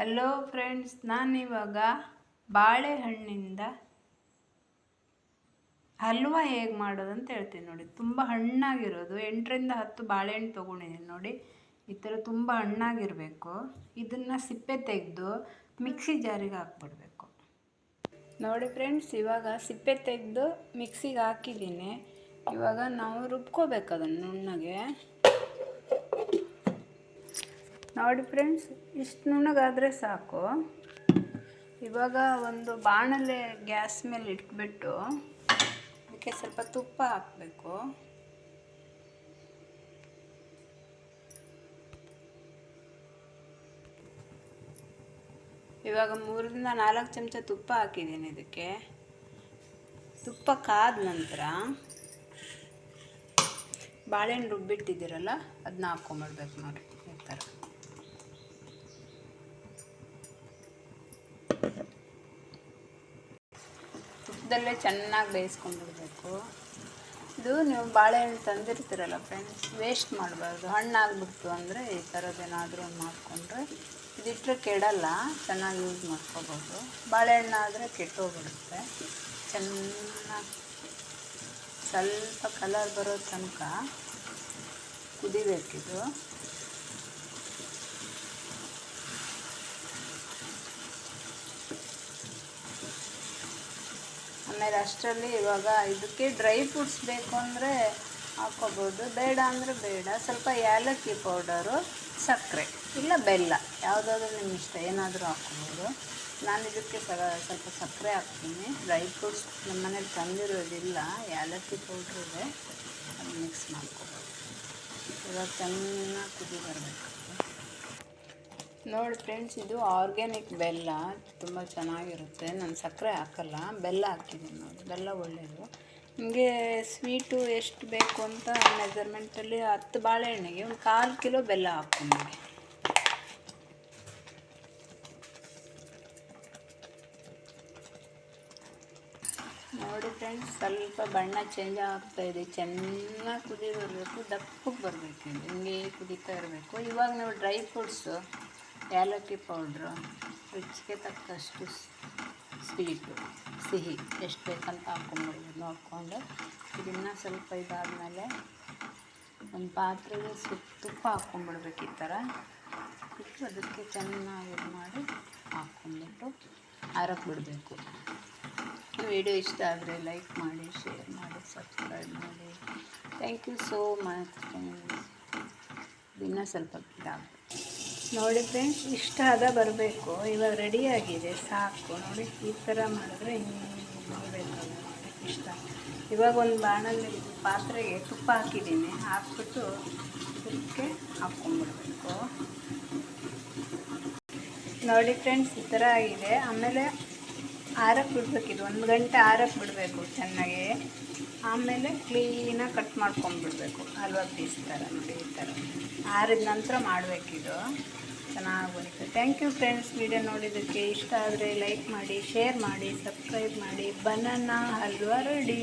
Hello friends, ನಾನಿವಾಗ ಬಾಳೆಹಣ್ಣಿಂದ ಹಲ್ವಾ ಹೇಗೆ ಮಾಡೋದು ಅಂತ ಹೇಳ್ತೀನಿ ನೋಡಿ. ತುಂಬ ಹಣ್ಣಾಗಿರೋದು 8ರಿಂದ 10 ಬಾಳೆಹಣ್ಣು ತೊಗೊಂಡಿದ್ದೀನಿ ನೋಡಿ. ಈ ಥರ ತುಂಬ ಹಣ್ಣಾಗಿರಬೇಕು. ಇದನ್ನು ಸಿಪ್ಪೆ ತೆಗೆದು ಮಿಕ್ಸಿ ಜಾರಿಗೆ ಹಾಕ್ಬಿಡ್ಬೇಕು ನೋಡಿ ಫ್ರೆಂಡ್ಸ್. ಇವಾಗ ಸಿಪ್ಪೆ ತೆಗೆದು ಮಿಕ್ಸಿಗೆ ಹಾಕಿದ್ದೀನಿ. ಇವಾಗ ನಾವು ರುಬ್ಕೋಬೇಕು ಅದನ್ನು ನುಣ್ಣಗೆ ನೋಡಿ ಫ್ರೆಂಡ್ಸ್. ಇಷ್ಟು ನುಣ್ಣಗಾದರೆ ಸಾಕು. ಇವಾಗ ಒಂದು ಬಾಣಲೆ ಗ್ಯಾಸ್ ಮೇಲೆ ಇಟ್ಬಿಟ್ಟು ಅದಕ್ಕೆ ಸ್ವಲ್ಪ ತುಪ್ಪ ಹಾಕಬೇಕು. ಇವಾಗ 3ರಿಂದ 4 ಚಮಚ ತುಪ್ಪ ಹಾಕಿದ್ದೀನಿ. ಇದಕ್ಕೆ ತುಪ್ಪ ಕಾದ ನಂತರ ಬಾಳೆಹಣ್ಣು ರುಬ್ಬಿಟ್ಟಿದ್ದೀರಲ್ಲ ಅದನ್ನ ಹಾಕ್ಕೊಂಬಿಡ್ಬೇಕು ನೋಡಿ. ಈ ಥರ ತುಪ್ಪದಲ್ಲೇ ಚೆನ್ನಾಗಿ ಬೇಯಿಸ್ಕೊಂಡ್ಬಿಡ್ಬೇಕು. ಇದು ನೀವು ಬಾಳೆಹಣ್ಣು ತಂದಿರ್ತೀರಲ್ಲ ಫ್ರೆಂಡ್ಸ್, ವೇಸ್ಟ್ ಮಾಡಬಾರ್ದು. ಹಣ್ಣಾಗ್ಬಿಡ್ತು ಅಂದರೆ ಈ ಥರದ್ದೇನಾದರೂ ಒಂದು ಮಾಡಿಕೊಂಡ್ರೆ ಇದಿಟ್ಟರೆ ಕೆಡಲ್ಲ, ಚೆನ್ನಾಗಿ ಯೂಸ್ ಮಾಡ್ಕೋಬೋದು. ಬಾಳೆಹಣ್ಣಾದರೆ ಕೆಟ್ಟೋಗ್ಬಿಡುತ್ತೆ. ಚೆನ್ನಾಗಿ ಸ್ವಲ್ಪ ಕಲರ್ ಬರೋ ತನಕ ಕುದಿಬೇಕಿದು. ಆಮೇಲೆ ಅಷ್ಟರಲ್ಲಿ ಇವಾಗ ಇದಕ್ಕೆ ಡ್ರೈ ಫ್ರೂಟ್ಸ್ ಬೇಕು ಅಂದರೆ ಹಾಕ್ಕೋಬೋದು, ಬೇಡ ಅಂದರೆ ಬೇಡ. ಸ್ವಲ್ಪ ಏಲಕ್ಕಿ ಪೌಡರು, ಸಕ್ಕರೆ ಇಲ್ಲ ಬೆಲ್ಲ, ಯಾವುದಾದ್ರೂ ನಿಮ್ಮ ಇಷ್ಟ, ಏನಾದರೂ ಹಾಕ್ಕೋಬೋದು. ನಾನು ಇದಕ್ಕೆ ಸ್ವಲ್ಪ ಸಕ್ಕರೆ ಹಾಕ್ತೀನಿ. ಡ್ರೈ ಫ್ರೂಟ್ಸ್ ನಮ್ಮ ಮನೇಲಿ ತಂದಿರೋದಿಲ್ಲ, ಏಲಕ್ಕಿ ಪೌಡ್ರ್ ಇದೆ, ಅದು ಮಿಕ್ಸ್ ಮಾಡ್ಕೋಬೋದು. ಇವಾಗ ಚೆನ್ನಾಗಿ ಕುದಿ ಬರಬೇಕು ನೋಡಿ ಫ್ರೆಂಡ್ಸ್. ಇದು ಆರ್ಗ್ಯಾನಿಕ್ ಬೆಲ್ಲ, ತುಂಬ ಚೆನ್ನಾಗಿರುತ್ತೆ. ನಾನು ಸಕ್ಕರೆ ಹಾಕಲ್ಲ, ಬೆಲ್ಲ ಹಾಕಿದ್ದೀನಿ ನೋಡಿ. ಬೆಲ್ಲ ಒಳ್ಳೆಯದು. ನಿಮಗೆ ಸ್ವೀಟು ಎಷ್ಟು ಬೇಕು ಅಂತ ಮೆಜರ್ಮೆಂಟಲ್ಲಿ 10 ಬಾಳೆಹಣ್ಣಿಗೆ ಒಂದು 1/4 ಕಿಲೋ ಬೆಲ್ಲ ಹಾಕ್ಕೊಂಬಿಡಿ. ನೋಡಿ ಫ್ರೆಂಡ್ಸ್, ಸ್ವಲ್ಪ ಬಣ್ಣ ಚೇಂಜ್ ಆಗ್ತಾಯಿದೆ. ಚೆನ್ನಾಗಿ ಕುದಿ ಬರಬೇಕು, ದಪ್ಪಗೆ ಬರಬೇಕು. ಹಿಂಗೆ ಕುದೀತಾ ಇರಬೇಕು. ಇವಾಗ ನಾವು ಡ್ರೈ ಫ್ರೂಟ್ಸು, ಏಲಕ್ಕಿ ಪೌಡ್ರು, ರುಚಿಗೆ ತಕ್ಕಷ್ಟು ಸ್ವೀಟು, ಸಿಹಿ ಎಷ್ಟು ಬೇಕಂತ ಹಾಕ್ಕೊಂಡ್ಬಿಡ್ಬೋದು. ನೋಡಿಕೊಂಡು ಇದನ್ನು ಸ್ವಲ್ಪ ಇದಾದಮೇಲೆ ಒಂದು ಪಾತ್ರೆಗೆ ತುಪ್ಪ ಹಾಕ್ಕೊಂಡ್ಬಿಡ್ಬೇಕು. ಈ ಥರ ಇಟ್ಟು ಅದಕ್ಕೆ ಚೆನ್ನಾಗಿ ಇದು ಮಾಡಿ ಹಾಕ್ಕೊಂಡ್ಬಿಟ್ಟು ಆರಕ್ಕೆ ಬಿಡಬೇಕು. ವಿಡಿಯೋ ಇಷ್ಟ ಆದರೆ ಲೈಕ್ ಮಾಡಿ, ಶೇರ್ ಮಾಡಿ, ಸಬ್ಸ್ಕ್ರೈಬ್ ಮಾಡಿ. Thank you so much friends. ಇನ್ನೂ ಸ್ವಲ್ಪ ಇದಾಗಬೇಕು ನೋಡಿ ಫ್ರೆಂಡ್ಸ್. ಇಷ್ಟ ಆದ ಬರಬೇಕು. ಇವಾಗ ರೆಡಿಯಾಗಿದೆ, ಸಾಕು ನೋಡಿ. ಈ ಥರ ಮಾಡಿದ್ರೆ ಹಿಂಗೆ ಬರಬೇಕಲ್ಲ ನೋಡಿ, ಇಷ್ಟ. ಇವಾಗ ಒಂದು ಪಾತ್ರೆಗೆ ತುಪ್ಪ ಹಾಕಿದ್ದೀನಿ, ಹಾಕ್ಬಿಟ್ಟು ಇದಕ್ಕೆ ಹಾಕ್ಕೊಂಡ್ಬಿಡ್ಬೇಕು ನೋಡಿ ಫ್ರೆಂಡ್ಸ್. ಈ ಥರ ಆಗಿದೆ. ಆಮೇಲೆ ಆರಕ್ಕೆ ಬಿಡಬೇಕಿದು, 1 ಗಂಟೆ ಆರಕ್ಕೆ ಬಿಡಬೇಕು ಚೆನ್ನಾಗಿ. ಆಮೇಲೆ ಕ್ಲೀನಾಗಿ ಕಟ್ ಮಾಡ್ಕೊಂಡ್ಬಿಡ್ಬೇಕು, ಹಲ್ವಾ ಪೀಸ್ ಥರ ನೋಡಿ. ಈ ಥರ ಆರಿದ ನಂತರ ಮಾಡಬೇಕಿದು, ಚೆನ್ನಾಗಿ ಬರುತ್ತೆ. Thank you friends. ವಿಡಿಯೋ ನೋಡಿದ್ದಕ್ಕೆ. ಇಷ್ಟ ಆದರೆ ಲೈಕ್ ಮಾಡಿ, ಶೇರ್ ಮಾಡಿ, ಸಬ್ಸ್ಕ್ರೈಬ್ ಮಾಡಿ. Banana halwa ready.